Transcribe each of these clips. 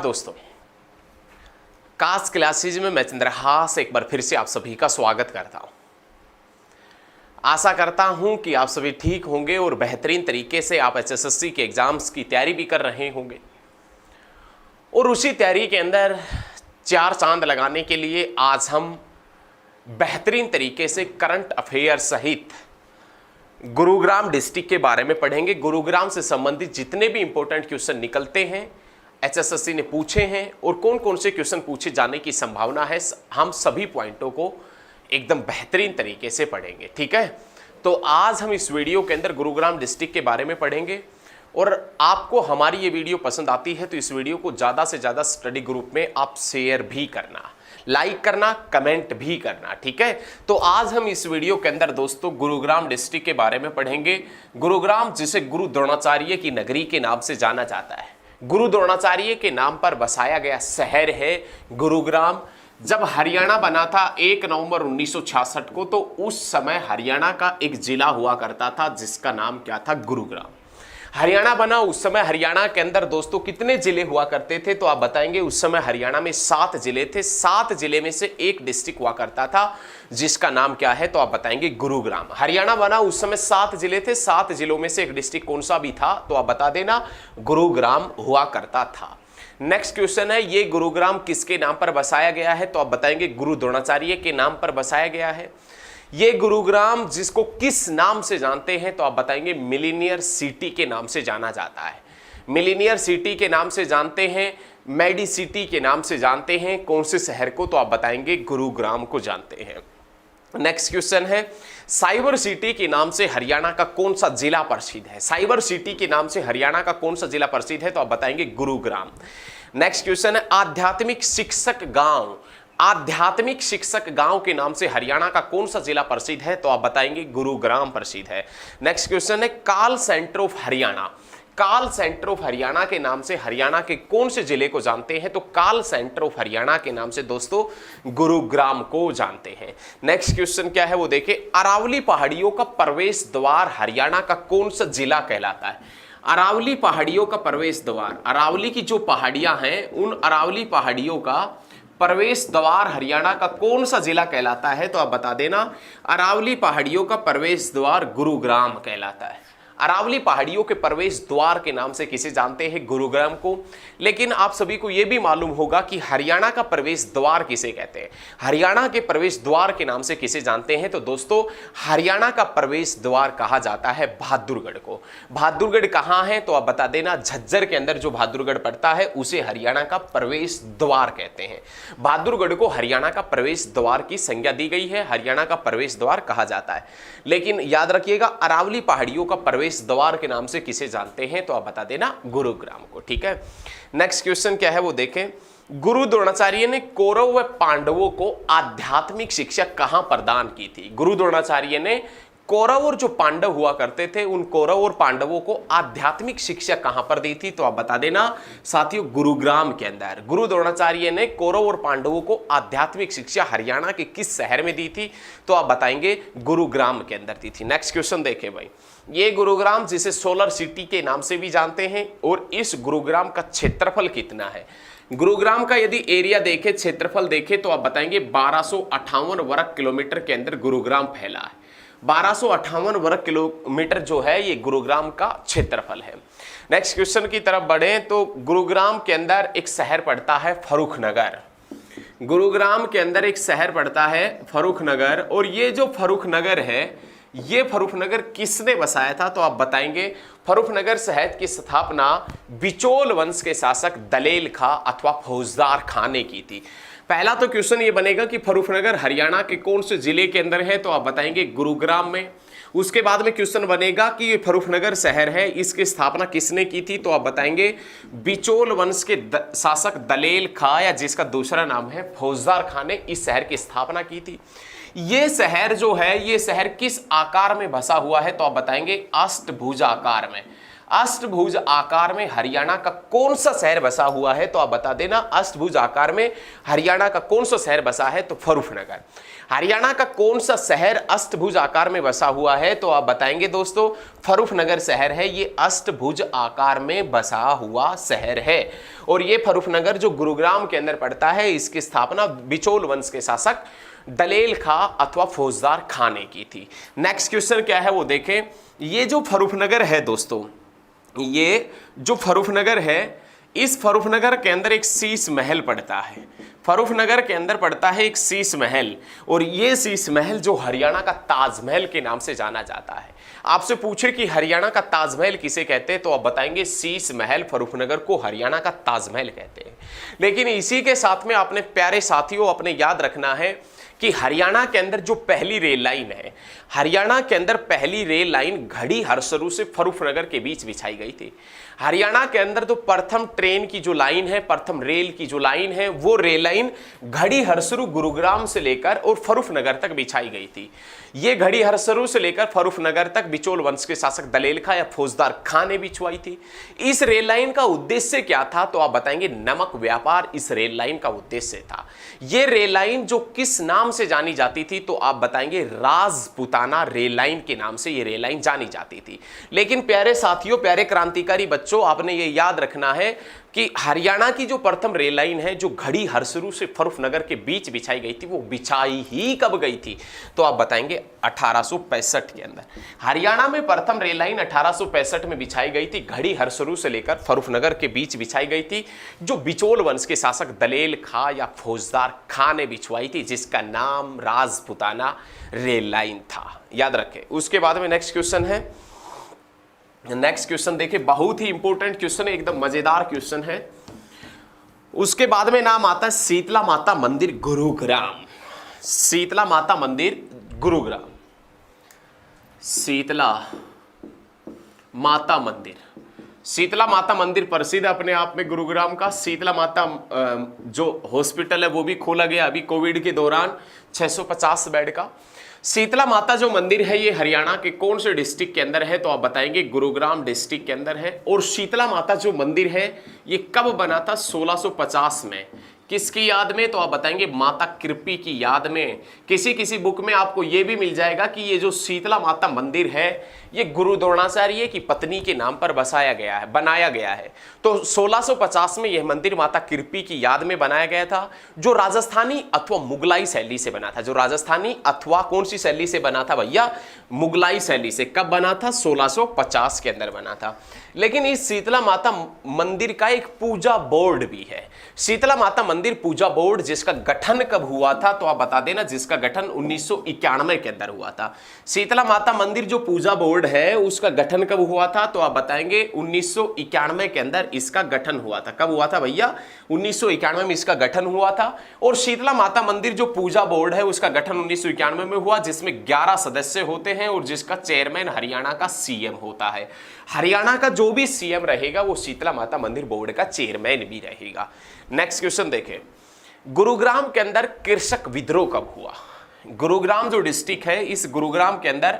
दोस्तों, cast classes में मैं चंद्रहास एक बार फिर से आप सभी का स्वागत करता हूं। आशा करता हूं कि आप सभी ठीक होंगे और बेहतरीन तरीके से आप एचएसएससी के एग्जाम्स की तैयारी भी कर रहे होंगे। और उसी तैयारी के अंदर चार चांद लगाने के लिए आज हम बेहतरीन तरीके से करंट अफेयर सहित गुरुग्राम डिस्ट्रिक्ट के बारे में पढ़ेंगे। गुरुग्राम से संबंधित जितने भी इंपॉर्टेंट क्वेश्चन निकलते हैं, एचएसएससी ने पूछे हैं और कौन कौन से क्वेश्चन पूछे जाने की संभावना है, हम सभी पॉइंटों को एकदम बेहतरीन तरीके से पढ़ेंगे। ठीक है, तो आज हम इस वीडियो के अंदर गुरुग्राम डिस्ट्रिक्ट के बारे में पढ़ेंगे। और आपको हमारी ये वीडियो पसंद आती है तो इस वीडियो को ज़्यादा से ज़्यादा स्टडी ग्रुप में आप शेयर भी करना, लाइक करना, कमेंट भी करना। ठीक है, तो आज हम इस वीडियो के अंदर दोस्तों गुरुग्राम डिस्ट्रिक्ट के बारे में पढ़ेंगे। गुरुग्राम जिसे गुरु द्रोणाचार्य की नगरी के नाम से जाना जाता है, गुरु द्रोणाचार्य के नाम पर बसाया गया शहर है गुरुग्राम। जब हरियाणा बना था 1 नवंबर 1966 को, तो उस समय हरियाणा का एक जिला हुआ करता था जिसका नाम क्या था, गुरुग्राम। हरियाणा बना उस समय हरियाणा के अंदर दोस्तों कितने जिले हुआ करते थे, तो आप बताएंगे। उस समय हरियाणा में 7 जिले थे, 7 जिले में से एक डिस्ट्रिक्ट हुआ करता था जिसका नाम क्या है, तो आप बताएंगे गुरुग्राम। हरियाणा बना उस समय 7 जिले थे, 7 जिलों में से एक डिस्ट्रिक्ट कौन सा भी था, तो आप बता देना, गुरुग्राम हुआ करता था। नेक्स्ट क्वेश्चन है, ये गुरुग्राम किसके नाम पर बसाया गया है, तो आप बताएंगे गुरु द्रोणाचार्य के नाम पर बसाया गया है। ये गुरुग्राम जिसको किस नाम से जानते हैं, तो आप बताएंगे मिलीनियर सिटी के नाम से जाना जाता है। मिलीनियर सिटी के नाम से जानते हैं, मेडी सिटी के नाम से जानते हैं। कौन से शहर को, तो आप बताएंगे गुरुग्राम को जानते हैं। नेक्स्ट क्वेश्चन है, साइबर सिटी के नाम से हरियाणा का कौन सा जिला प्रसिद्ध है। साइबर सिटी के नाम से हरियाणा का कौन सा जिला प्रसिद्ध है, तो आप बताएंगे गुरुग्राम। नेक्स्ट क्वेश्चन है, आध्यात्मिक शिक्षक गांव, आध्यात्मिक शिक्षक गांव के नाम से हरियाणा का कौन सा जिला प्रसिद्ध है, तो आप बताएंगे गुरुग्राम प्रसिद्ध है। नेक्स्ट क्वेश्चन है, call centre of Haryana, call centre of Haryana के नाम से हरियाणा के कौन से जिले को जानते हैं, तो कॉल सेंटर ऑफ हरियाणा के नाम से दोस्तों गुरुग्राम को जानते हैं। नेक्स्ट क्वेश्चन क्या है वो देखें, अरावली पहाड़ियों का प्रवेश द्वार हरियाणा का कौन सा जिला कहलाता है। अरावली पहाड़ियों का प्रवेश द्वार, अरावली की जो पहाड़ियां हैं उन अरावली पहाड़ियों का प्रवेश द्वार हरियाणा का कौन सा जिला कहलाता है, तो आप बता देना, अरावली पहाड़ियों का प्रवेश द्वार गुरुग्राम कहलाता है। अरावली पहाड़ियों के प्रवेश द्वार के नाम से किसे जानते हैं, गुरुग्राम को। लेकिन आप सभी को यह भी मालूम होगा कि हरियाणा का प्रवेश द्वार किसे कहते हैं, हरियाणा के प्रवेश द्वार के नाम से किसे जानते हैं, तो दोस्तों हरियाणा का प्रवेश द्वार कहा जाता है बहादुरगढ़ को। बहादुरगढ़ कहाँ है, तो आप बता देना, झज्जर के अंदर जो बहादुरगढ़ पड़ता है उसे हरियाणा का प्रवेश द्वार कहते हैं। बहादुरगढ़ को हरियाणा का प्रवेश द्वार की संज्ञा दी गई है, हरियाणा का प्रवेश द्वार कहा जाता है। लेकिन याद रखिएगा, अरावली पहाड़ियों का प्रवेश द्वार के नाम से किसे जानते हैं, तो आप बता देना गुरुग्राम को। ठीक है, नेक्स्ट क्वेश्चन क्या है वो देखें, गुरु द्रोणाचार्य ने कौरव व पांडवों को आध्यात्मिक शिक्षा कहां प्रदान की थी। गुरु द्रोणाचार्य ने कौरव और जो पांडव हुआ करते थे उन कौरव और पांडवों को आध्यात्मिक शिक्षा कहां पर दी थी, तो आप बता देना साथियों गुरुग्राम के अंदर। गुरु द्रोणाचार्य ने कौरव और पांडवों को आध्यात्मिक शिक्षा हरियाणा के किस शहर में दी थी, तो आप बताएंगे गुरुग्राम के अंदर दी थी। नेक्स्ट क्वेश्चन देखें भाई, ये गुरुग्राम जिसे सोलर सिटी के नाम से भी जानते हैं, और इस गुरुग्राम का क्षेत्रफल कितना है। गुरुग्राम का यदि एरिया देखें, क्षेत्रफल देखें, तो आप बताएंगे 1258 वर्ग किलोमीटर के अंदर गुरुग्राम फैला है। 1258 वर्ग किलोमीटर जो है ये गुरुग्राम का क्षेत्रफल है। नेक्स्ट क्वेश्चन की तरफ बढ़े तो गुरुग्राम के अंदर एक शहर पड़ता है फर्रुखनगर। गुरुग्राम के अंदर एक शहर पड़ता है फर्रुखनगर, और ये जो फर्रुखनगर है ये फर्रुखनगर किसने बसाया था, तो आप बताएंगे फर्रुखनगर शहर की स्थापना बिचौल वंश के शासक दलेल खां अथवा फौजदार खां ने की थी। पहला तो क्वेश्चन ये बनेगा कि फर्रुखनगर हरियाणा के कौन से जिले के अंदर है, तो आप बताएंगे गुरुग्राम में। उसके बाद में क्वेश्चन बनेगा कि ये फर्रुखनगर शहर है, इसकी स्थापना किसने की थी, तो आप बताएंगे बिचौल वंश के शासक दलेल खां, या जिसका दूसरा नाम है फौजदार खां ने इस शहर की स्थापना की थी। ये शहर जो है ये शहर किस आकार में बसा हुआ है, तो आप बताएंगे अष्टभुज आकार में। अष्टभुज आकार में हरियाणा का कौन सा शहर बसा हुआ है? तो आप बता देना अष्टभुज आकार में हरियाणा का कौन सा शहर बसा है? तो फर्रुखनगर। हरियाणा का कौन सा शहर अष्टभुज आकार में बसा हुआ है? तो आप बताएंगे दोस्तों फर्रुखनगर शहर है, ये अष्टभुज आकार में बसा हुआ शहर है। और ये फर्रुखनगर जो गुरुग्राम के अंदर पड़ता है, इसकी स्थापना बिचौल वंश के शासक दलेल खां अथवा फौजदार खां ने की थी। नेक्स्ट क्वेश्चन क्या है वो देखें। ये जो फर्रुखनगर है दोस्तों, ये जो फर्रुखनगर है, इस फर्रुखनगर के अंदर एक शीश महल पड़ता है। फर्रुखनगर के अंदर पड़ता है एक शीश महल, और ये शीश महल जो हरियाणा का ताजमहल के नाम से जाना जाता है। आपसे पूछे कि हरियाणा का ताजमहल किसे कहते हैं, तो आप बताएंगे शीश महल फर्रुखनगर को हरियाणा का ताजमहल कहते हैं। लेकिन इसी के साथ में आपने प्यारे साथियों अपने याद रखना है कि हरियाणा के अंदर जो पहली रेल लाइन है, हरियाणा के अंदर पहली रेल लाइन घड़ी हरसरू से फर्रुखनगर के बीच बिछाई गई थी। हरियाणा के अंदर तो प्रथम ट्रेन की जो लाइन है, प्रथम रेल की जो लाइन है, वो रेल लाइन घड़ी हरसरू गुरुग्राम से लेकर और फर्रुखनगर तक बिछाई गई थी। ये घड़ी हरसरू से लेकर फर्रुखनगर तक बिचौल वंश के शासक दलेल खां या फौजदार खां ने बिछवाई थी। इस रेल लाइन का उद्देश्य क्या था? तो आप बताएंगे नमक व्यापार इस रेल लाइन का उद्देश्य था। ये रेल लाइन जो किस नाम से जानी जाती थी? तो आप बताएंगे राजपुताना रेल लाइन के नाम से ये रेल लाइन जानी जाती थी। लेकिन प्यारे साथियों, प्यारे क्रांतिकारी बच्चों, आपने ये याद रखना है कि हरियाणा की जो प्रथम रेल लाइन है जो घड़ी हरसरू से फर्रुखनगर के बीच बिछाई गई थी, वो बिछाई ही कब गई थी? तो आप बताएंगे 1865 के अंदर। हरियाणा में प्रथम रेल लाइन 1865 में बिछाई गई थी, घड़ी हरसरू से लेकर फर्रुखनगर के बीच बिछाई गई थी, जो बिचौल वंश के शासक दलेल खां या फौजदार खां ने बिछवाई थी, जिसका नाम राजपुताना रेल लाइन था। याद रखें। उसके बाद में नेक्स्ट क्वेश्चन है। नेक्स्ट क्वेश्चन देखिए, बहुत ही इंपॉर्टेंट क्वेश्चन है, एकदम मजेदार क्वेश्चन है। उसके बाद में नाम आता है शीतला माता मंदिर गुरुग्राम। शीतला माता मंदिर गुरुग्राम, शीतला माता मंदिर। शीतला माता मंदिर प्रसिद्ध अपने आप में गुरुग्राम का। शीतला माता जो हॉस्पिटल है वो भी खोला गया अभी कोविड के दौरान, 650 बेड का। शीतला माता जो मंदिर है ये हरियाणा के कौन से डिस्ट्रिक्ट के अंदर है? तो आप बताएंगे गुरुग्राम डिस्ट्रिक्ट के अंदर है। और शीतला माता जो मंदिर है ये कब बना था? 1650 में। किसकी याद में? तो आप बताएंगे माता कृपी की याद में। किसी किसी बुक में आपको ये भी मिल जाएगा कि ये जो शीतला माता मंदिर है ये गुरु द्रोणाचार्य की पत्नी के नाम पर बनाया गया है। तो 1650 में यह मंदिर माता कृपी की याद में बनाया गया था, जो राजस्थानी अथवा मुगलाई शैली से बना था। जो राजस्थानी अथवा कौन सी शैली से बना था भैया? मुगलाई शैली से। कब बना था? 1650 के अंदर बना था। लेकिन इस शीतला माता मंदिर का एक पूजा बोर्ड भी है। शीतला माता मंदिर पूजा बोर्ड, जिसका गठन कब हुआ था? तो आप बता देना, जिसका गठन 1991 के अंदर हुआ था। शीतला माता मंदिर जो पूजा बोर्ड है उसका गठन कब हुआ था? तो आप बताएंगे 1991 के अंदर इसका गठन हुआ था। कब हुआ था भैया? 1991 में इसका गठन हुआ था। और शीतला माता मंदिर जो पूजा बोर्ड है उसका गठन 1991 में हुआ, जिसमें 11 सदस्य होते हैं और जिसका चेयरमैन हरियाणा का सीएम होता है। हरियाणा का जो भी सीएम रहेगा वो शीतला माता मंदिर बोर्ड का चेयरमैन भी रहेगा। नेक्स्ट क्वेश्चन देखें, गुरुग्राम के अंदर कृषक विद्रोह कब हुआ? गुरुग्राम जो डिस्ट्रिक्ट है, इस गुरुग्राम के अंदर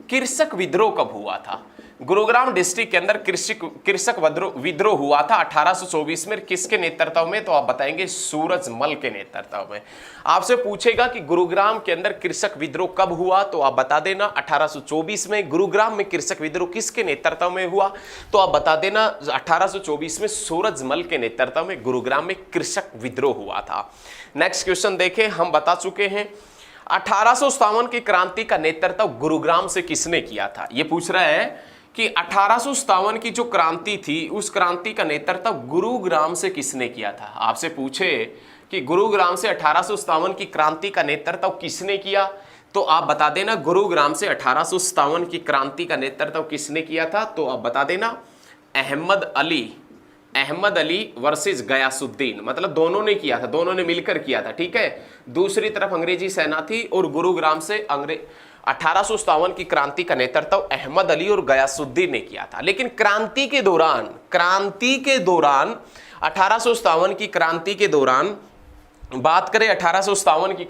कृषक विद्रोह कब हुआ था? गुरुग्राम डिस्ट्रिक्ट के अंदर कृषक विद्रोह हुआ था 1824 में। किसके नेतृत्व में? तो आप बताएंगे सूरजमल के नेतृत्व में। आपसे पूछेगा कि गुरुग्राम के अंदर कृषक विद्रोह कब हुआ? तो आप बता देना 1824 में। गुरुग्राम में कृषक विद्रोह किसके नेतृत्व में हुआ? तो आप बता देना 1824 में सूरजमल के नेतृत्व में गुरुग्राम में कृषक विद्रोह हुआ था। नेक्स्ट क्वेश्चन देखें, हम बता चुके हैं 1857 की क्रांति का नेतृत्व गुरुग्राम से किसने किया था? ये पूछ रहा है कि 1857 की जो क्रांति थी उस क्रांति का नेतृत्व गुरुग्राम से किसने किया था? आपसे पूछे कि गुरुग्राम से 1857 की क्रांति का नेतृत्व किसने किया, तो आप बता देना गुरुग्राम से 1857 की क्रांति का नेतृत्व किसने किया था? तो आप बता देना अहमद अली वर्सेस गयासुद्दीन, मतलब दोनों ने किया था, दोनों ने मिलकर किया था। ठीक है, दूसरी तरफ अंग्रेजी सेना थी और गुरुग्राम से 1857 की क्रांति का नेतृत्व अहमद अली और गयासुद्दीन ने किया था। लेकिन क्रांति के दौरान 1857 की क्रांति के दौरान बात करें 1857 की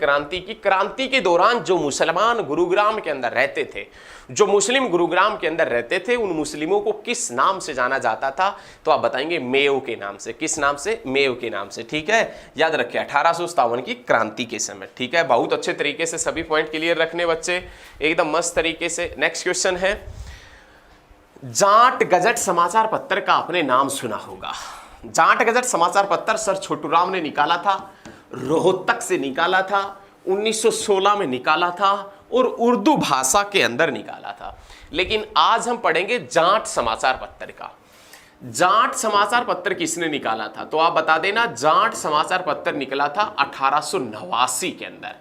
क्रांति के दौरान जो मुसलमान गुरुग्राम के अंदर रहते थे, जो मुस्लिम गुरुग्राम के अंदर रहते थे, उन मुस्लिमों को किस नाम से जाना जाता था? तो आप बताएंगे मेयो के नाम से। किस नाम से? मेयो के नाम से। ठीक है, याद रखिए 1857 की क्रांति के समय। ठीक है, बहुत अच्छे तरीके से सभी पॉइंट क्लियर रखने बच्चे, एकदम मस्त तरीके से। नेक्स्ट क्वेश्चन है, जाट गजट समाचार पत्र का आपने नाम सुना होगा। जाट गजट समाचार पत्र सर छोटूराम ने निकाला था, रोहतक से निकाला था, 1916 में निकाला था और उर्दू भाषा के अंदर निकाला था। लेकिन आज हम पढ़ेंगे जाट समाचार पत्र का। जाट समाचार पत्र किसने निकाला था? तो आप बता देना। जाट समाचार पत्र निकला था 1889 के अंदर।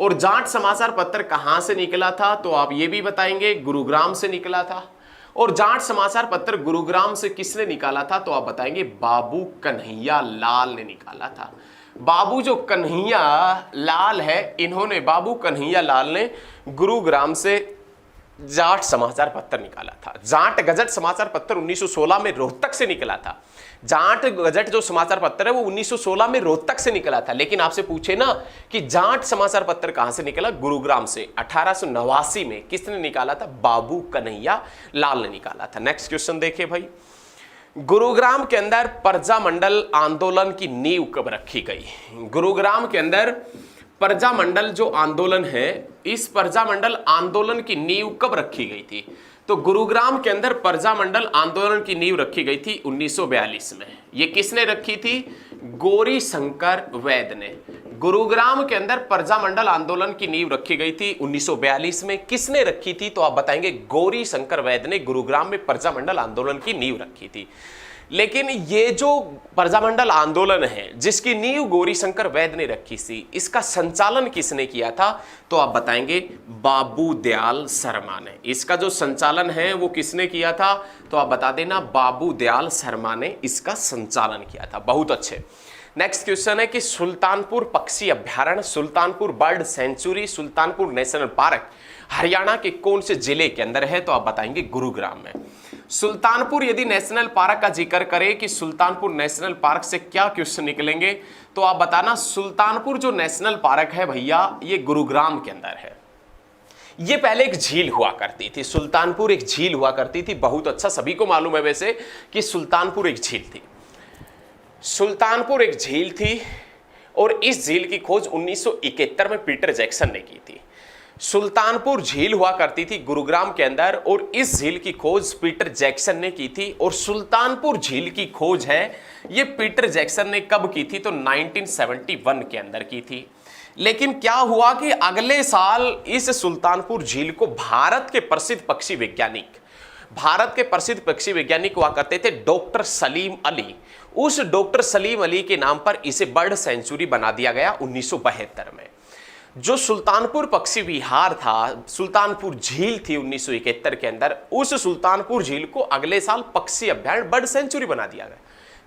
और जाट समाचार पत्र कहां से निकला था? तो आप ये भी बताएंगे, गुरुग्राम से निकला था। और जाट समाचार पत्र गुरुग्राम से किसने निकाला था? तो आप बताएंगे बाबू कन्हैया लाल ने निकाला था। बाबू जो कन्हैया लाल है, इन्होंने, बाबू कन्हैया लाल ने गुरुग्राम से जाट समाचार पत्र निकाला था। जाट गजट समाचार पत्र 1916 में रोहतक से निकला था। जाट गजट जो समाचार पत्र है वो 1916 में रोहतक से निकला था। लेकिन आपसे पूछे ना कि जाट समाचार पत्र कहां से निकला? गुरुग्राम से। 1889 में किसने निकाला था? बाबू कन्हैया लाल ने निकाला था। नेक्स्ट क्वेश्चन देखिए भाई, गुरुग्राम के अंदर प्रजामंडल आंदोलन की नींव कब रखी गई? गुरुग्राम के अंदर प्रजामंडल जो आंदोलन है, इस प्रजामंडल आंदोलन की नींव कब रखी गई थी? तो गुरुग्राम के अंदर प्रजामंडल आंदोलन की नींव रखी गई थी 1942 में। ये किसने रखी थी? गौरी शंकर वैद्य ने। गुरुग्राम के अंदर प्रजामंडल आंदोलन की नींव रखी गई थी 1942 में। किसने रखी थी? तो आप बताएंगे गौरी शंकर वैद्य ने गुरुग्राम में प्रजामंडल आंदोलन की नींव रखी थी। लेकिन ये जो प्रजामंडल आंदोलन है जिसकी नींव गौरी शंकर वैद्य ने रखी थी, इसका संचालन किसने किया था? तो आप बताएंगे बाबू दयाल शर्मा ने। इसका जो संचालन है वो किसने किया था? तो आप बता देना बाबू दयाल शर्मा ने इसका संचालन किया था। बहुत अच्छे। नेक्स्ट क्वेश्चन है कि सुल्तानपुर पक्षी अभ्यारण्य, Sultanpur bird sanctuary, Sultanpur national park Haryana के कौन से जिले के अंदर है? तो आप बताएंगे गुरुग्राम में। सुल्तानपुर यदि नेशनल पार्क का जिक्र करें कि सुल्तानपुर नेशनल पार्क से क्या क्वेश्चन निकलेंगे, तो आप बताना सुल्तानपुर जो नेशनल पार्क है भैया, ये गुरुग्राम के अंदर है। ये पहले एक झील हुआ करती थी, सुल्तानपुर एक झील हुआ करती थी। बहुत अच्छा, सभी को मालूम है वैसे कि सुल्तानपुर एक झील थी। सुल्तानपुर एक झील थी और इस झील की खोज 1971 में पीटर जैक्सन ने की थी। सुल्तानपुर झील हुआ करती थी गुरुग्राम के अंदर और इस झील की खोज पीटर जैक्सन ने की थी। और सुल्तानपुर झील की खोज है ये पीटर जैक्सन ने कब की थी? तो 1971 के अंदर की थी। लेकिन क्या हुआ कि अगले साल इस सुल्तानपुर झील को भारत के प्रसिद्ध पक्षी वैज्ञानिक हुआ करते थे डॉक्टर सलीम अली, उस डॉक्टर सलीम अली के नाम पर इसे बर्ड सेंचुरी बना दिया गया 1972 में। जो सुल्तानपुर पक्षी विहार था, सुल्तानपुर झील थी 1971 के अंदर, उस सुल्तानपुर झील को अगले साल पक्षी अभ्यारण्य बर्ड सेंचुरी बना दिया गया।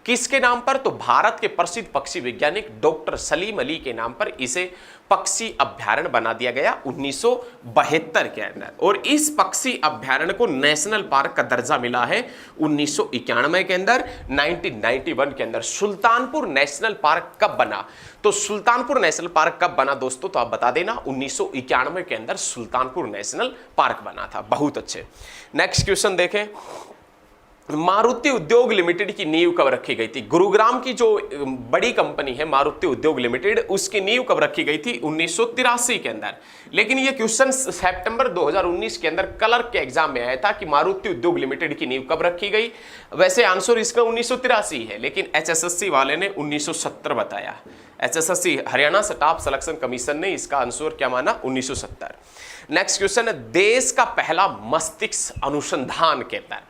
किसके नाम पर? तो भारत के प्रसिद्ध पक्षी वैज्ञानिक डॉक्टर सलीम अली के नाम पर इसे पक्षी अभ्यारण्य बना दिया गया 1972 के अंदर। और इस पक्षी अभ्यारण्य को नेशनल पार्क का दर्जा मिला है 1991 के अंदर, 1991 के अंदर। सुल्तानपुर नेशनल पार्क कब बना? तो सुल्तानपुर नेशनल पार्क कब बना दोस्तों? तो आप बता देना 1991 के अंदर सुल्तानपुर नेशनल पार्क बना था। बहुत अच्छे। नेक्स्ट क्वेश्चन देखें, मारुति उद्योग लिमिटेड की नींव कब रखी गई थी? गुरुग्राम की जो बड़ी कंपनी है मारुति उद्योग लिमिटेड, उसकी नींव कब रखी गई थी? 1983 के अंदर। लेकिन ये क्वेश्चन सितंबर 2019 के अंदर क्लर्क के एग्जाम में आया था कि मारुति उद्योग लिमिटेड की नींव कब रखी गई। वैसे आंसर इसका 1983 है, लेकिन HSSC वाले ने 1970 बताया। HSSC Haryana staff selection commission ने इसका आंसर क्या माना? 1970। नेक्स्ट क्वेश्चन है, देश का पहला मस्तिष्क अनुसंधान केंद्र,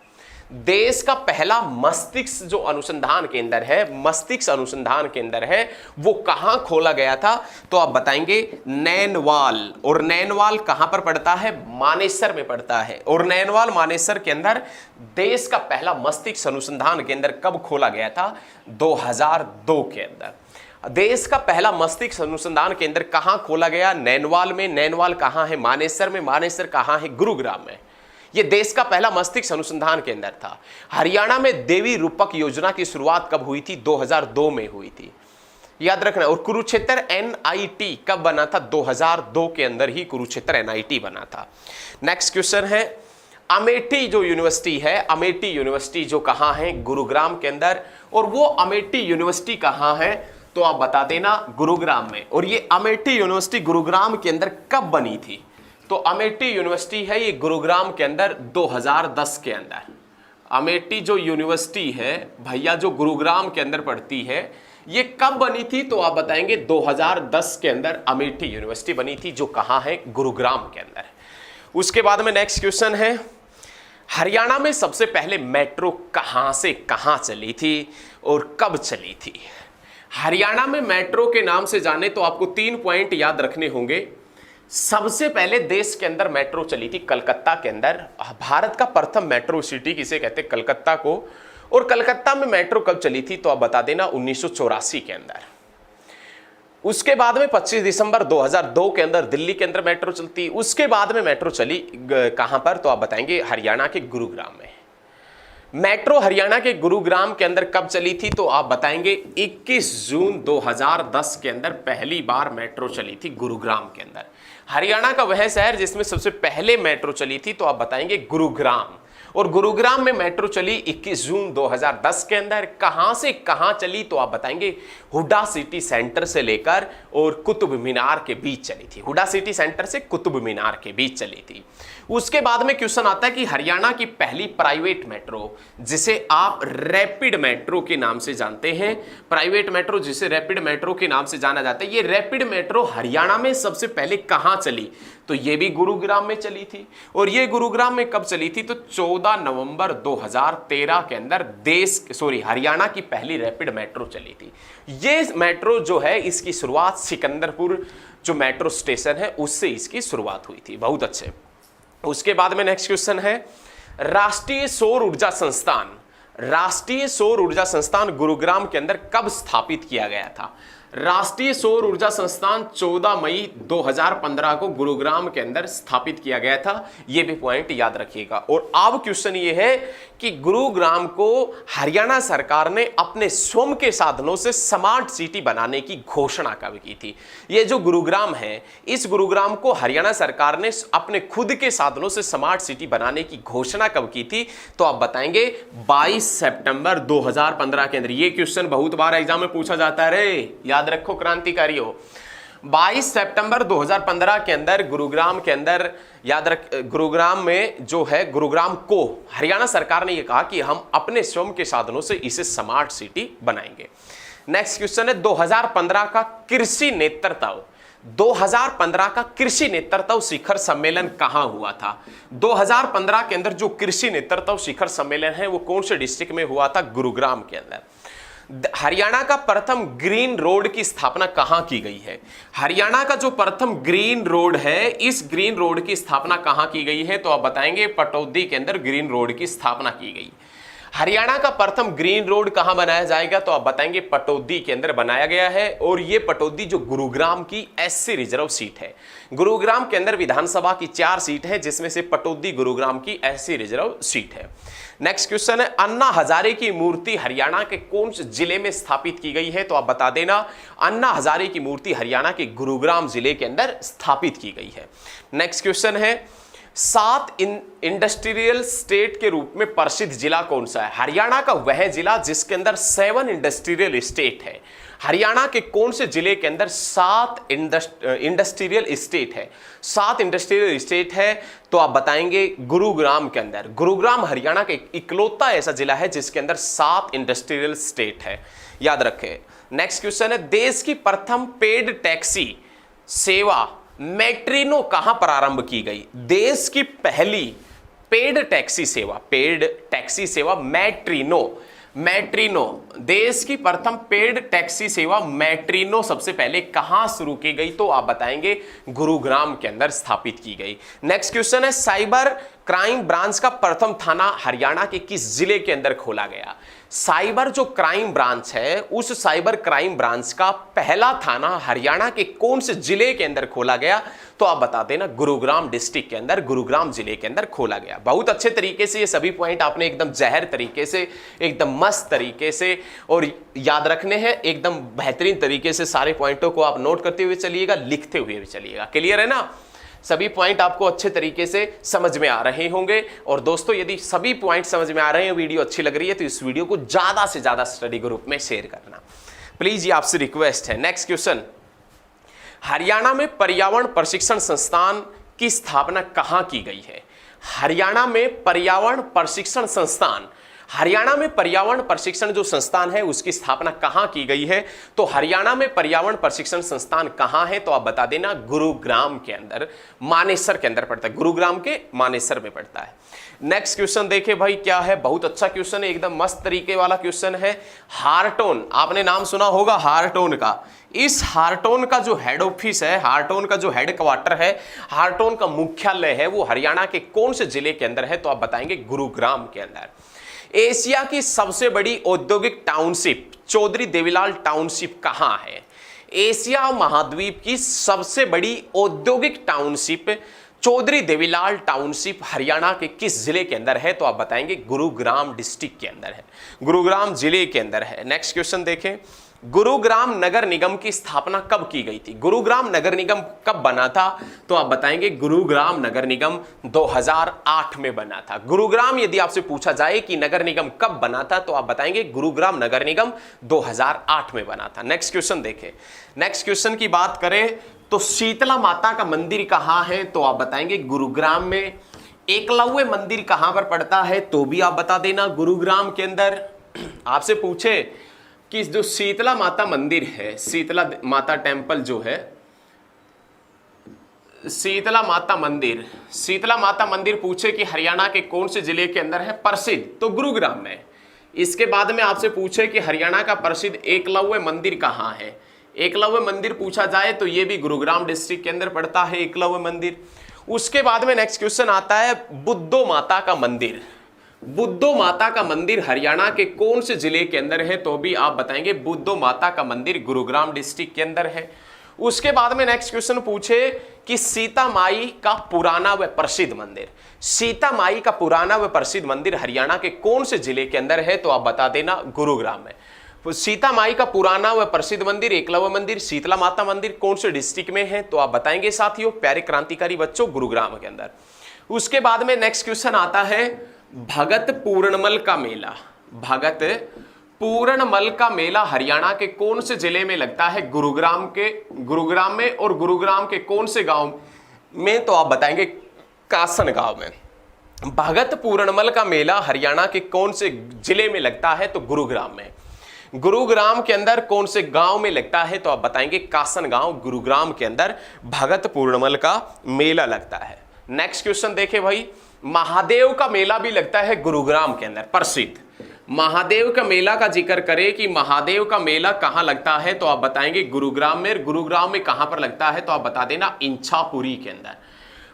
देश का पहला मस्तिष्क जो अनुसंधान केंद्र है, मस्तिष्क अनुसंधान केंद्र है, वो कहां खोला गया था? तो आप बताएंगे नैनवाल। और नैनवाल कहां पर पड़ता है? मानेसर में पड़ता है। और नैनवाल मानेसर के अंदर देश का पहला मस्तिष्क अनुसंधान केंद्र कब खोला गया था? 2002 के अंदर। देश का पहला मस्तिष्क अनुसंधान केंद्र कहां खोला गया? नैनवाल में। नैनवाल कहां है? मानेसर में। मानेसर कहां है? गुरुग्राम में। यह देश का पहला मस्तिष्क अनुसंधान केंद्र था। हरियाणा में देवी रूपक योजना की शुरुआत कब हुई थी? 2002 में हुई थी। याद रखना। और कुरुक्षेत्र NIT कब बना था? 2002 के अंदर ही कुरुक्षेत्र NIT बना था। नेक्स्ट क्वेश्चन है, अमेठी जो यूनिवर्सिटी है, अमेठी यूनिवर्सिटी जो कहां है? गुरुग्राम के अंदर। और वो अमेठी यूनिवर्सिटी कहां है? तो आप बता देना, गुरुग्राम में। और ये अमेठी यूनिवर्सिटी गुरुग्राम के अंदर कब बनी थी? तो अमेठी यूनिवर्सिटी है ये गुरुग्राम के अंदर 2010 के अंदर। अमेठी जो यूनिवर्सिटी है भैया, जो गुरुग्राम के अंदर पड़ती है, ये कब बनी थी? तो आप बताएंगे 2010 के अंदर अमेठी यूनिवर्सिटी बनी थी, जो कहां है? गुरुग्राम के अंदर। उसके बाद में नेक्स्ट क्वेश्चन है, हरियाणा में सबसे पहले मेट्रो कहां से कहां चली थी और कब चली थी? हरियाणा में मेट्रो के नाम से जाने तो आपको 3 पॉइंट याद रखने होंगे। सबसे पहले देश के अंदर मेट्रो चली थी कलकत्ता के अंदर। भारत का प्रथम मेट्रो सिटी किसे कहते हैं? कलकत्ता को। और कलकत्ता में मेट्रो कब चली थी? तो आप बता देना 1984 के अंदर। उसके बाद में 25 दिसंबर 2002 के अंदर दिल्ली के अंदर मेट्रो चलती। उसके बाद में मेट्रो चली कहां पर? तो आप बताएंगे हरियाणा के गुरुग्राम में। मेट्रो हरियाणा के गुरुग्राम के अंदर कब चली थी? तो आप बताएंगे 21 जून 2010 के अंदर पहली बार मेट्रो चली थी गुरुग्राम के अंदर। हरियाणा का वह शहर जिसमें सबसे पहले मेट्रो चली थी, तो आप बताएंगे गुरुग्राम। और गुरुग्राम में मेट्रो चली 21 जून 2010 के अंदर। कहां से कहां चली? तो आप बताएंगे हुडा सिटी सेंटर से लेकर और कुतुब मीनार के बीच चली थी। हुडा सिटी सेंटर से कुतुब मीनार के बीच चली थी। उसके बाद में क्वेश्चन आता है कि हरियाणा की पहली प्राइवेट मेट्रो, जिसे आप रैपिड मेट्रो के नाम से जानते हैं, प्राइवेट मेट्रो जिसे रैपिड मेट्रो के नाम से जाना जाता है, ये रैपिड मेट्रो हरियाणा में सबसे पहले कहां चली? तो ये भी गुरुग्राम में चली थी। और ये गुरुग्राम में कब चली थी? तो 14 नवंबर 2013 के अंदर हरियाणा की पहली रैपिड मेट्रो चली थी। ये मेट्रो जो है, इसकी शुरुआत सिकंदरपुर जो मेट्रो स्टेशन है उससे इसकी शुरुआत हुई थी। बहुत अच्छे। उसके बाद में नेक्स्ट क्वेश्चन है, राष्ट्रीय सौर ऊर्जा संस्थान, राष्ट्रीय सौर ऊर्जा संस्थान गुरुग्राम के अंदर कब स्थापित किया गया था? राष्ट्रीय सौर ऊर्जा संस्थान 14 मई 2015 को गुरुग्राम के अंदर स्थापित किया गया था। यह भी पॉइंट याद रखिएगा। और अब क्वेश्चन ये है कि गुरुग्राम को हरियाणा सरकार ने अपने स्वयं के साधनों से स्मार्ट सिटी बनाने की घोषणा कब की थी? ये जो गुरुग्राम है, इस गुरुग्राम को हरियाणा सरकार ने अपने खुद के साधनों से स्मार्ट सिटी बनाने की घोषणा कब की थी? तो आप बताएंगे 22 सितंबर 2015 के अंदर। ये क्वेश्चन बहुत बार एग्जाम में पूछा जाता है रे, याद रखो क्रांतिकारियों। 22 सितंबर 2015 के अंदर गुरुग्राम के अंदर, याद रख, गुरुग्राम में जो है, गुरुग्राम को हरियाणा सरकार ने यह कहा कि हम अपने स्वयं के साधनों से इसे स्मार्ट सिटी बनाएंगे। नेक्स्ट क्वेश्चन है, 2015 का कृषि नेतृत्व, 2015 का कृषि नेतृत्व शिखर सम्मेलन कहां हुआ था? 2015 के अंदर जो कृषि नेतृत्व शिखर सम्मेलन है वो कौन से डिस्ट्रिक्ट में हुआ था? गुरुग्राम के अंदर। हरियाणा का प्रथम ग्रीन रोड की स्थापना कहां की गई है? हरियाणा का जो प्रथम ग्रीन रोड है, इस ग्रीन रोड की स्थापना कहां की गई है? तो आप बताएंगे पटौदी के अंदर ग्रीन रोड की स्थापना की गई। हरियाणा का प्रथम ग्रीन रोड कहां बनाया जाएगा? तो आप बताएंगे पटौदी के अंदर बनाया गया है। और यह पटौदी जो गुरुग्राम की SC रिजर्व सीट है। गुरुग्राम के अंदर विधानसभा की 4 सीट है, जिसमें से पटौदी गुरुग्राम की SC रिजर्व सीट है। नेक्स्ट क्वेश्चन है, अन्ना हजारे की मूर्ति हरियाणा के कौन से जिले में स्थापित की गई है? तो आप बता देना, अन्ना हजारे की मूर्ति हरियाणा के गुरुग्राम जिले के अंदर स्थापित की गई है। नेक्स्ट क्वेश्चन है, 7 इंडस्ट्रियल स्टेट के रूप में प्रसिद्ध जिला कौन सा है? हरियाणा का वह जिला जिसके अंदर 7 इंडस्ट्रियल स्टेट है। हरियाणा के कौन से जिले के अंदर 7 इंडस्ट्रियल स्टेट है? 7 इंडस्ट्रियल स्टेट है, तो आप बताएंगे गुरुग्राम के अंदर। गुरुग्राम हरियाणा का इकलौता ऐसा जिला है जिसके अंदर 7 इंडस्ट्रियल स्टेट है, याद रखें। नेक्स्ट क्वेश्चन है, देश की प्रथम पेड टैक्सी सेवा मेट्रिनो कहां प्रारंभ की गई? देश की पहली पेड टैक्सी सेवा मेट्रिनो, देश की प्रथम पेड टैक्सी सेवा मेट्रिनो सबसे पहले कहां शुरू की गई? तो आप बताएंगे गुरुग्राम के अंदर स्थापित की गई। नेक्स्ट क्वेश्चन है, साइबर क्राइम ब्रांच का प्रथम थाना हरियाणा के किस जिले के अंदर खोला गया? साइबर जो क्राइम ब्रांच है, उस साइबर क्राइम ब्रांच का पहला थाना हरियाणा के कौन से जिले के अंदर खोला गया? तो आप बता देना, गुरुग्राम डिस्ट्रिक्ट के अंदर, गुरुग्राम जिले के अंदर खोला गया। बहुत अच्छे तरीके से ये सभी पॉइंट आपने एकदम जहर तरीके से, एकदम मस्त तरीके से और याद रखने हैं, एकदम बेहतरीन तरीके से सारे पॉइंटों को आप नोट करते हुए चलिएगा, लिखते हुए भी चलिएगा। क्लियर है ना? सभी पॉइंट आपको अच्छे तरीके से समझ में आ रहे होंगे। और दोस्तों, यदि सभी पॉइंट समझ में आ रहे हैं, वीडियो अच्छी लग रही है, तो इस वीडियो को ज्यादा से ज्यादा स्टडी ग्रुप में शेयर करना प्लीज, ये आपसे रिक्वेस्ट है। नेक्स्ट क्वेश्चन, हरियाणा में पर्यावरण प्रशिक्षण संस्थान की स्थापना कहां की गई है? हरियाणा में पर्यावरण प्रशिक्षण संस्थान, हरियाणा में पर्यावरण प्रशिक्षण जो संस्थान है उसकी स्थापना कहां की गई है? तो हरियाणा में पर्यावरण प्रशिक्षण संस्थान कहां है? तो आप बता देना, गुरुग्राम के अंदर, मानेसर के अंदर पड़ता है, गुरुग्राम के मानेसर में पड़ता है। नेक्स्ट क्वेश्चन देखे भाई, क्या है? बहुत अच्छा क्वेश्चन है, एकदम मस्त तरीके वाला क्वेश्चन है। हार्टोन, आपने नाम सुना होगा हार्टोन का। इस हार्टोन का जो हेड ऑफिस है, हार्टोन का जो हेड क्वार्टर है, हार्टोन का मुख्यालय है, वो हरियाणा के कौन से जिले के अंदर है? तो आप बताएंगे गुरुग्राम के अंदर। एशिया की सबसे बड़ी औद्योगिक टाउनशिप चौधरी देवीलाल टाउनशिप कहां है? एशिया महाद्वीप की सबसे बड़ी औद्योगिक टाउनशिप चौधरी देवीलाल टाउनशिप हरियाणा के किस जिले के अंदर है? तो आप बताएंगे गुरुग्राम डिस्ट्रिक्ट के अंदर है, गुरुग्राम जिले के अंदर है। नेक्स्ट क्वेश्चन देखें, गुरुग्राम नगर निगम की स्थापना कब की गई थी? गुरुग्राम नगर निगम कब बना था? तो आप बताएंगे गुरुग्राम नगर निगम 2008 में बना था। गुरुग्राम यदि आपसे पूछा जाए कि नगर निगम कब बना था, तो आप बताएंगे गुरुग्राम नगर निगम 2008 में बना था। नेक्स्ट क्वेश्चन देखें, नेक्स्ट क्वेश्चन की बात करें तो शीतला माता का मंदिर कहां है? तो आप बताएंगे गुरुग्राम में। एकलव्य मंदिर कहां पर पड़ता है? तो भी आप बता देना, गुरुग्राम के अंदर। आपसे पूछे कि जो शीतला माता मंदिर है, शीतला माता टेम्पल जो है, शीतला माता मंदिर, शीतला माता मंदिर पूछे कि हरियाणा के कौन से जिले के अंदर है प्रसिद्ध? तो गुरुग्राम में। इसके बाद में आपसे पूछे कि हरियाणा का प्रसिद्ध एकलव्य मंदिर कहां है? एकलव्य मंदिर पूछा जाए तो ये भी गुरुग्राम डिस्ट्रिक्ट के अंदर पड़ता है एकलव्य मंदिर। उसके बाद में नेक्स्ट क्वेश्चन आता है बुद्धो माता का मंदिर। बुद्धो माता का मंदिर हरियाणा के कौन से जिले के अंदर है? तो भी आप बताएंगे बुद्धो माता का मंदिर गुरुग्राम डिस्ट्रिक्ट के अंदर है। उसके बाद में नेक्स्ट क्वेश्चन पूछे कि सीता माई का पुराना व प्रसिद्ध मंदिर, सीता माई का पुराना व प्रसिद्ध मंदिर हरियाणा के कौन से जिले के अंदर है? तो आप बता देना गुरुग्राम में। सीता माई का पुराना व प्रसिद्ध मंदिर, एकलव्य मंदिर, शीतला माता मंदिर कौन से डिस्ट्रिक्ट में है? तो आप बताएंगे साथियों, प्यारे क्रांतिकारी बच्चों, गुरुग्राम के अंदर। उसके बाद में नेक्स्ट क्वेश्चन आता है भगत पूर्णमल का मेला। भगत पूर्णमल का मेला हरियाणा के कौन से जिले में लगता है? गुरुग्राम में। और गुरुग्राम के कौन से गांव में? तो आप बताएंगे कासन गांव में। भगत पूर्णमल का मेला हरियाणा के कौन से जिले में लगता है? तो गुरुग्राम में। गुरुग्राम के अंदर कौन से गांव में लगता है? तो आप बताएंगे कासन गांव, गुरुग्राम के अंदर भगत पूर्णमल का मेला लगता है। नेक्स्ट क्वेश्चन देखे भाई, महादेव का मेला भी लगता है गुरुग्राम के अंदर प्रसिद्ध। महादेव का मेला का जिक्र करें कि महादेव का मेला कहां लगता है? तो आप बताएंगे गुरुग्राम में। गुरुग्राम में कहां पर लगता है? तो आप बता देना इंछापुरी के अंदर।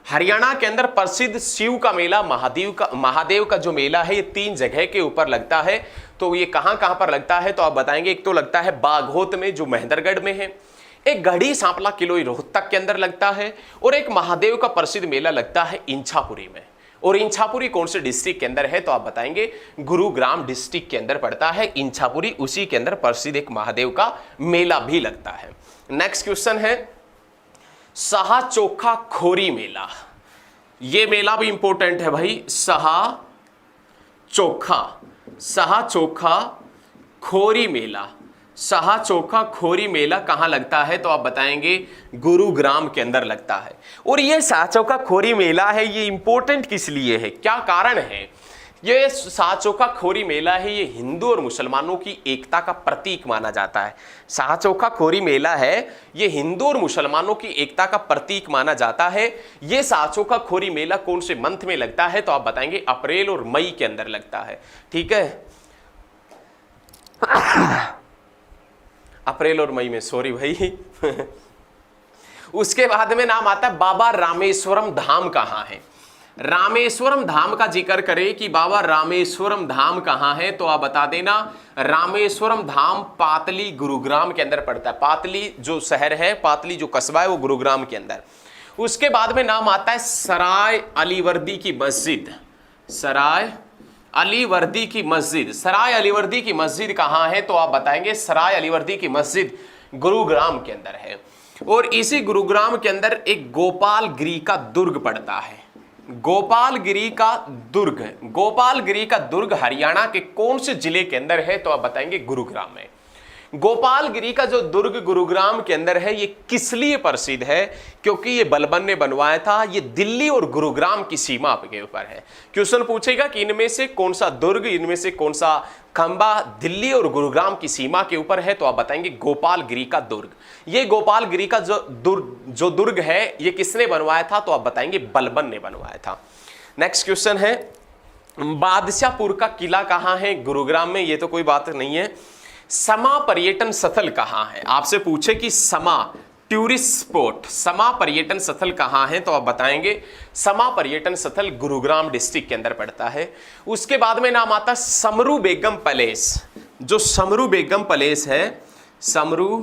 हरियाणा के अंदर प्रसिद्ध शिव का मेला, महादेव का जो मेला है, ये 3 जगह के ऊपर लगता है। तो ये कहां कहां पर लगता है? तो आप बताएंगे एक तो लगता है बागहोत में जो महेंद्रगढ़ में है, एक गढ़ी सांपला किलोई रोहतक के अंदर लगता है, और एक महादेव का प्रसिद्ध मेला लगता है इंछापुरी में। और इंछापुरी कौन से डिस्ट्रिक्ट के अंदर है? तो आप बताएंगे गुरुग्राम डिस्ट्रिक्ट के अंदर पड़ता है इंछापुरी, उसी के अंदर प्रसिद्ध एक महादेव का मेला भी लगता है। नेक्स्ट क्वेश्चन है सहा चोखा खोरी मेला। ये मेला भी इंपॉर्टेंट है भाई। सहा चोखा खोरी मेला, सहा चोखा खोरी मेला कहां लगता है? तो आप बताएंगे गुरुग्राम के अंदर लगता है। और ये सहा चोखा खोरी मेला है, ये इंपॉर्टेंट किस लिए है, क्या कारण है? ये सहा चोखा खोरी मेला है, ये हिंदू और मुसलमानों की एकता का प्रतीक माना जाता है। सहा चोखा खोरी मेला है, ये हिंदू और मुसलमानों की एकता का प्रतीक माना जाता है। ये सहा चोखा खोरी मेला कौन से मंथ में लगता है? तो आप बताएंगे अप्रैल और मई के अंदर लगता है। ठीक है, अप्रैल और मई में, सॉरी भाई। उसके बाद में नाम आता है बाबा रामेश्वरम धाम कहां है? रामेश्वरम धाम का जिक्र करें कि बाबा रामेश्वरम धाम कहाँ है, तो आप बता देना रामेश्वरम धाम पातली गुरुग्राम के अंदर पड़ता है। पातली जो शहर है, पातली जो कस्बा है, वो गुरुग्राम के अंदर। उसके बाद में नाम आता है सराय अलीवर्दी की मस्जिद। सराय अलीवर्दी की मस्जिद, सराय अलीवर्दी की मस्जिद कहाँ है, तो आप बताएंगे सराय अलीवर्दी की मस्जिद गुरुग्राम के अंदर है। और इसी गुरुग्राम के अंदर एक गोपालगिरी का दुर्ग पड़ता है। गोपालगिरी का दुर्ग, गोपालगिरी का दुर्ग हरियाणा के कौन से जिले के अंदर है, तो आप बताएंगे गुरुग्राम में। गोपालगिरी का जो दुर्ग गुरुग्राम के अंदर है, ये किस लिए प्रसिद्ध है, क्योंकि ये बलबन ने बनवाया था। ये दिल्ली और गुरुग्राम की सीमा के ऊपर है। क्वेश्चन पूछेगा कि इनमें से कौन सा दुर्ग, इनमें से कौन सा खंबा दिल्ली और गुरुग्राम की सीमा के ऊपर है, तो आप बताएंगे गोपालगिरी का दुर्ग। ये गोपालगिरी का जो दुर्ग है, ये किसने बनवाया था, तो आप बताएंगे बलबन ने बनवाया था। नेक्स्ट क्वेश्चन है बादशाहपुर का किला कहां है, गुरुग्राम में, ये तो कोई बात नहीं है। समा पर्यटन स्थल कहां है, आपसे पूछे कि समा टूरिस्ट स्पॉट, समा पर्यटन स्थल कहां है, तो आप बताएंगे समा पर्यटन स्थल गुरुग्राम डिस्ट्रिक्ट के अंदर पड़ता है। उसके बाद में नाम आता है समरू बेगम पैलेस। जो समरू बेगम पैलेस है, समरू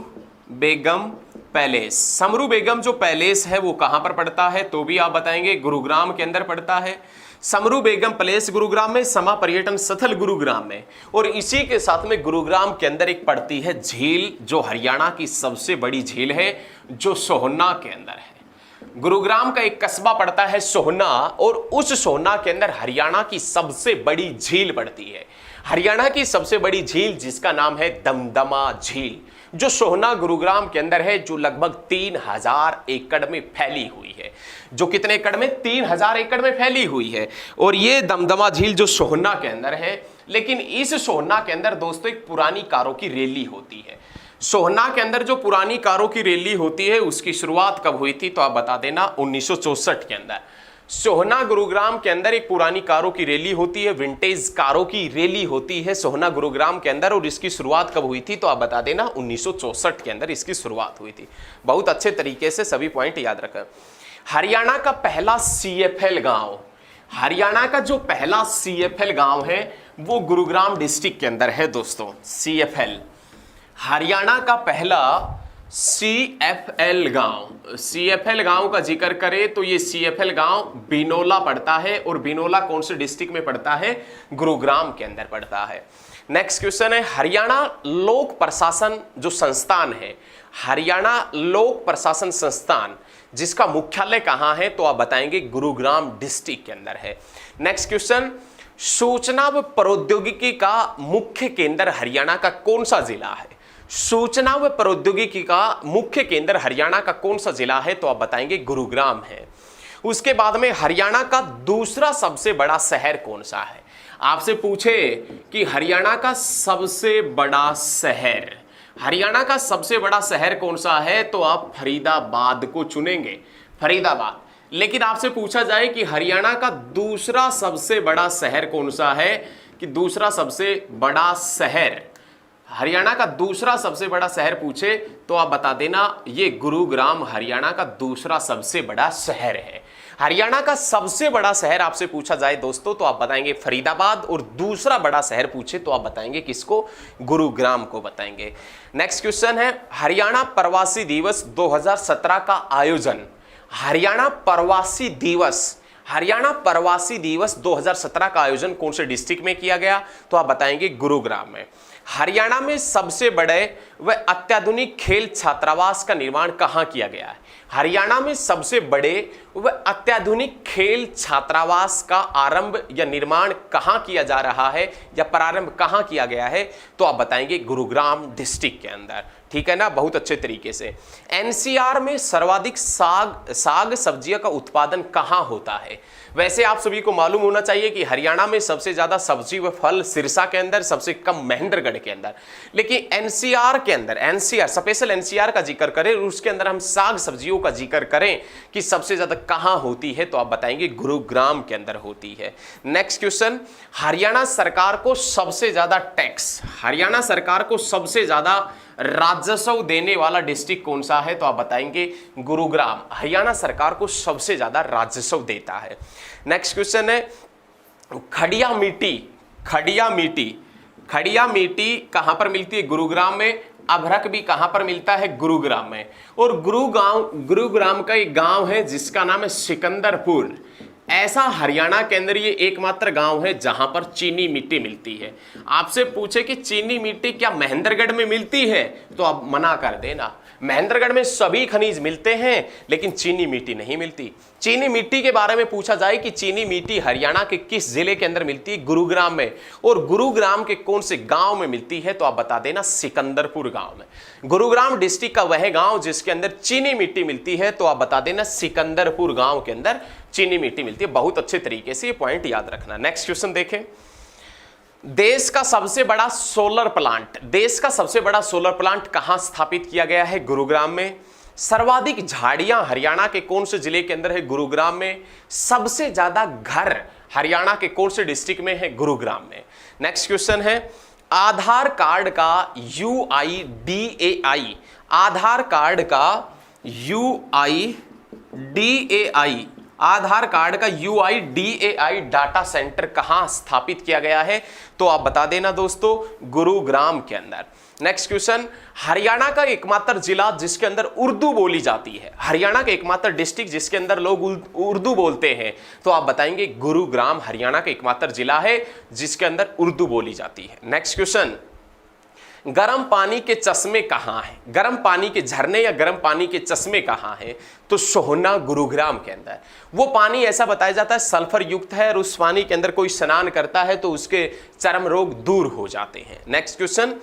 बेगम पैलेस, समरू बेगम जो पैलेस है वो कहां पर पड़ता है, तो भी आप बताएंगे गुरुग्राम के अंदर पड़ता है। समरू बेगम पैलेस गुरुग्राम में, समा पर्यटन स्थल गुरुग्राम में। और इसी के साथ में गुरुग्राम के अंदर एक पड़ती है झील, जो हरियाणा की सबसे बड़ी झील है, जो सोहना के अंदर है। गुरुग्राम का एक कस्बा पड़ता है सोहना, और उस सोहना के अंदर हरियाणा की सबसे बड़ी झील पड़ती है। हरियाणा की सबसे बड़ी झील जिसका नाम है दमदमा झील, जो सोहना गुरुग्राम के अंदर है, जो लगभग 3000 एकड़ में फैली हुई है। जो कितने एकड़ में, 3000 एकड़ में फैली हुई है। और ये दमदमा झील जो सोहना के अंदर है, लेकिन इस सोहना के अंदर दोस्तों एक पुरानी कारों की रैली होती है। सोहना के अंदर जो पुरानी कारों की रैली होती है, उसकी शुरुआत कब हुई थी, तो आप बता देना 1964 के अंदर। सोहना गुरुग्राम के अंदर एक पुरानी कारों की रैली होती है, विंटेज कारों की रैली होती है सोहना गुरुग्राम के अंदर। और इसकी शुरुआत कब हुई थी, तो आप बता देना 1964 के अंदर इसकी शुरुआत हुई थी। बहुत अच्छे तरीके से सभी पॉइंट याद रखें। हरियाणा का पहला CFL गांव, हरियाणा का जो पहला CFL गांव है वो गुरुग्राम डिस्ट्रिक्ट के अंदर है दोस्तों। CFL, हरियाणा का पहला CFL गांव, CFL गांव का जिक्र करें तो ये CFL गांव बिनोला पड़ता है। और बिनोला कौन से डिस्ट्रिक्ट में पड़ता है, गुरुग्राम के अंदर पड़ता है। नेक्स्ट क्वेश्चन है हरियाणा लोक प्रशासन जो संस्थान है, हरियाणा लोक प्रशासन संस्थान जिसका मुख्यालय कहां है, तो आप बताएंगे गुरुग्राम डिस्ट्रिक्ट के अंदर है। नेक्स्ट क्वेश्चन सूचना व प्रौद्योगिकी का मुख्य केंद्र हरियाणा का कौन सा जिला है, सूचना व प्रौद्योगिकी का मुख्य केंद्र हरियाणा का कौन सा जिला है, तो आप बताएंगे गुरुग्राम है। उसके बाद में हरियाणा का दूसरा सबसे बड़ा शहर कौन सा है, आपसे पूछे कि हरियाणा का सबसे बड़ा शहर, हरियाणा का सबसे बड़ा शहर कौन सा है, तो आप फरीदाबाद को चुनेंगे, फरीदाबाद। लेकिन आपसे पूछा जाए कि हरियाणा का दूसरा सबसे बड़ा शहर कौन सा है, कि दूसरा सबसे बड़ा शहर, हरियाणा का दूसरा सबसे बड़ा शहर पूछे तो आप बता देना ये गुरुग्राम हरियाणा का दूसरा सबसे बड़ा शहर है। हरियाणा का सबसे बड़ा शहर आपसे पूछा जाए दोस्तों तो आप बताएंगे फरीदाबाद, और दूसरा बड़ा शहर पूछे तो आप बताएंगे किसको, गुरुग्राम को बताएंगे। नेक्स्ट क्वेश्चन है हरियाणा प्रवासी दिवस 2017 का आयोजन, हरियाणा प्रवासी दिवस, हरियाणा प्रवासी दिवस 2017 का आयोजन कौन से डिस्ट्रिक्ट में किया गया, तो आप बताएंगे गुरुग्राम में। हरियाणा में सबसे बड़े व अत्याधुनिक खेल छात्रावास का निर्माण कहां किया गया है, हरियाणा में सबसे बड़े व अत्याधुनिक खेल छात्रावास का आरंभ या निर्माण कहां किया जा रहा है या प्रारंभ कहां किया गया है, तो आप बताएंगे गुरुग्राम डिस्ट्रिक्ट के अंदर। ठीक है ना, बहुत अच्छे तरीके से। एनसीआर में सर्वाधिक साग सब्जियों का उत्पादन कहां होता है, वैसे आप सभी को मालूम होना चाहिए कि हरियाणा में सबसे ज्यादा सब्जी व फल सिरसा के अंदर, सबसे कम महेंद्रगढ़ के अंदर, लेकिन एनसीआर के अंदर एनसीआर, स्पेशल एनसीआर का जिक्र करें और उसके अंदर हम साग सब्जियों का जिक्र करें कि सबसे ज्यादा कहां होती है, तो आप बताएंगे गुरुग्राम के अंदर होती है। नेक्स्ट क्वेश्चन, हरियाणा सरकार को सबसे ज्यादा टैक्स, हरियाणा सरकार को सबसे ज्यादा राजस्व देने वाला डिस्ट्रिक्ट कौन सा है, तो आप बताएंगे गुरुग्राम। हरियाणा सरकार को सबसे ज्यादा राजस्व देता है। नेक्स्ट क्वेश्चन है खड़िया मिट्टी, खड़िया मिट्टी, खड़िया मिट्टी कहां पर मिलती है, गुरुग्राम में। अभ्रक भी कहां पर मिलता है, गुरुग्राम में। और गुरुग्राम का एक गांव है जिसका नाम है सिकंदरपुर। ऐसा हरियाणा के अंदर ये एकमात्र गांव है जहां पर चीनी मिट्टी मिलती है। आपसे पूछे कि चीनी मिट्टी क्या महेंद्रगढ़ में मिलती है, तो आप मना कर देना। महेंद्रगढ़ में सभी खनिज मिलते हैं लेकिन चीनी मिट्टी नहीं मिलती। चीनी मिट्टी के बारे में पूछा जाए कि चीनी मिट्टी हरियाणा के किस जिले के अंदर मिलती है, गुरुग्राम में। और गुरुग्राम के कौन से गांव में मिलती है, तो आप बता देना सिकंदरपुर गांव में। गुरुग्राम डिस्ट्रिक्ट का वह गांव जिसके अंदर चीनी मिट्टी मिलती है, तो आप बता देना सिकंदरपुर गांव के अंदर चीनी मिट्टी मिलती है। बहुत अच्छे तरीके से ये पॉइंट याद रखना। नेक्स्ट क्वेश्चन देखें, देश का सबसे बड़ा सोलर प्लांट, देश का सबसे बड़ा सोलर प्लांट कहां स्थापित किया गया है, गुरुग्राम में। सर्वाधिक झाड़ियां हरियाणा के कौन से जिले के अंदर है, गुरुग्राम में। सबसे ज्यादा घर हरियाणा के कौन से डिस्ट्रिक्ट में है, गुरुग्राम में। नेक्स्ट क्वेश्चन है आधार कार्ड का UIDAI, आधार कार्ड का UIDAI, आधार कार्ड का UIDAI डाटा सेंटर कहां स्थापित किया गया है, तो आप बता देना दोस्तों गुरुग्राम के अंदर। नेक्स्ट क्वेश्चन, हरियाणा का एकमात्र जिला जिसके अंदर उर्दू बोली जाती है, हरियाणा का एकमात्र डिस्ट्रिक्ट जिसके अंदर लोग उर्दू बोलते हैं, तो आप बताएंगे गुरुग्राम हरियाणा का एकमात्र जिला है जिसके अंदर उर्दू बोली जाती है। नेक्स्ट क्वेश्चन, गर्म पानी के चश्मे कहां हैं, गर्म पानी के झरने या गर्म पानी के चश्मे कहां हैं, तो सोहना गुरुग्राम के अंदर। वो पानी ऐसा बताया जाता है सल्फर युक्त है और उस पानी के अंदर कोई स्नान करता है तो उसके चर्म रोग दूर हो जाते हैं। नेक्स्ट क्वेश्चन,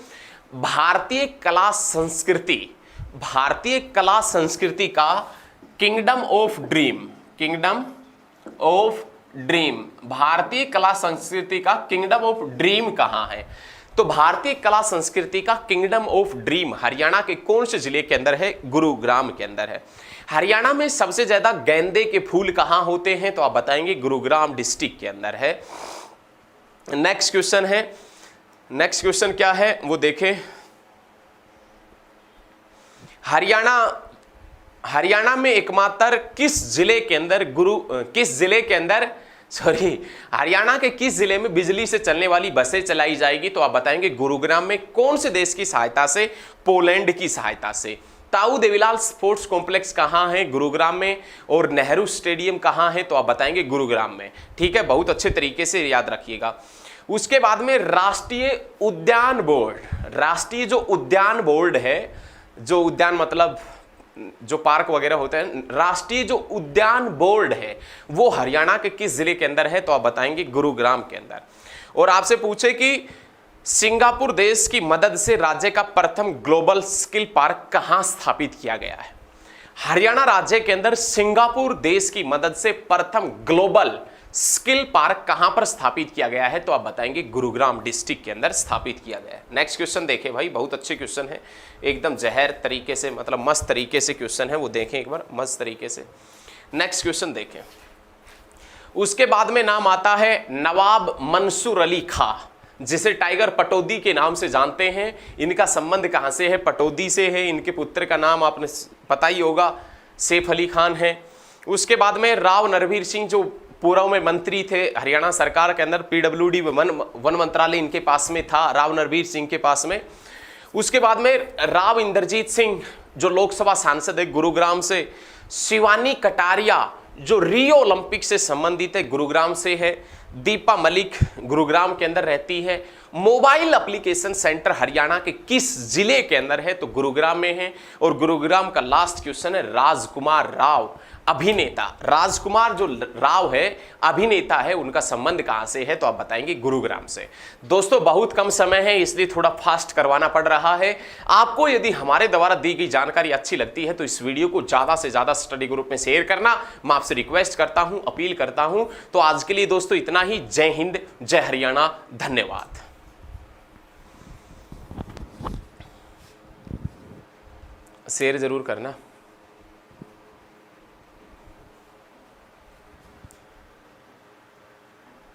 भारतीय कला संस्कृति, भारतीय कला संस्कृति का kingdom of dream, kingdom of dream, भारतीय कला संस्कृति का किंगडम ऑफ ड्रीम कहां है, तो भारतीय कला संस्कृति का किंगडम ऑफ ड्रीम हरियाणा के कौन से जिले के अंदर है, गुरुग्राम के अंदर है। हरियाणा में सबसे ज्यादा गेंदे के फूल कहां होते हैं, तो आप बताएंगे गुरुग्राम डिस्ट्रिक्ट के अंदर है। नेक्स्ट क्वेश्चन है, नेक्स्ट क्वेश्चन क्या है वो देखें, हरियाणा में एकमात्र किस जिले के अंदर हरियाणा के किस जिले में बिजली से चलने वाली बसें चलाई जाएगी, तो आप बताएंगे गुरुग्राम में। कौन से देश की सहायता से, पोलैंड की सहायता से। ताऊ देवीलाल स्पोर्ट्स कॉम्प्लेक्स कहां है, गुरुग्राम में। और नेहरू स्टेडियम कहां है, तो आप बताएंगे गुरुग्राम में। ठीक है, बहुत अच्छे तरीके से याद रखिएगा। उसके बाद में राष्ट्रीय उद्यान बोर्ड, राष्ट्रीय जो उद्यान बोर्ड है, जो उद्यान मतलब जो पार्क वगैरह होते हैं, राष्ट्रीय जो उद्यान बोर्ड है वो हरियाणा के किस जिले के अंदर है, तो आप बताएंगे गुरुग्राम के अंदर। और आपसे पूछे कि सिंगापुर देश की मदद से राज्य का प्रथम ग्लोबल स्किल पार्क कहां स्थापित किया गया है, हरियाणा राज्य के अंदर सिंगापुर देश की मदद से प्रथम ग्लोबल स्किल पार्क कहां पर स्थापित किया गया है, तो आप बताएंगे गुरुग्राम डिस्ट्रिक्ट के अंदर स्थापित किया गया है। नेक्स्ट क्वेश्चन देखें भाई, बहुत अच्छे क्वेश्चन है, एकदम जहर तरीके से, मतलब मस्त तरीके से क्वेश्चन है, वो देखें एक बार मस्त तरीके से। नेक्स्ट क्वेश्चन देखें, उसके बाद में नाम आता है नवाब मंसूर अली खां, जिसे टाइगर पटौदी के नाम से जानते हैं। इनका संबंध कहां से है, पटौदी से है। इनके पुत्र का नाम आपने पता ही होगा, सैफ अली खान है। उसके बाद में राव नरवीर सिंह जो पूर्व में मंत्री थे हरियाणा सरकार के अंदर, PWD वन मंत्रालय इनके पास में था, राव नरवीर सिंह के पास में। उसके बाद में राव इंद्रजीत सिंह जो लोकसभा सांसद है गुरुग्राम से। शिवानी कटारिया जो रियो ओलंपिक से संबंधित है, गुरुग्राम से है। दीपा मलिक गुरुग्राम के अंदर रहती है। मोबाइल एप्लीकेशन सेंटर हरियाणा के किस जिले के अंदर है, तो गुरुग्राम में है। और गुरुग्राम का लास्ट क्वेश्चन है राजकुमार राव, अभिनेता राजकुमार जो राव है अभिनेता है, उनका संबंध कहां से है, तो आप बताएंगे गुरुग्राम से। दोस्तों बहुत कम समय है इसलिए थोड़ा फास्ट करवाना पड़ रहा है। आपको यदि हमारे द्वारा दी गई जानकारी अच्छी लगती है तो इस वीडियो को ज्यादा से ज्यादा स्टडी ग्रुप में शेयर करना मैं आपसे रिक्वेस्ट करता हूं, अपील करता हूं। तो आज के लिए दोस्तों इतना ही। जय हिंद, जय हरियाणा, धन्यवाद। शेयर ज़रूर करना।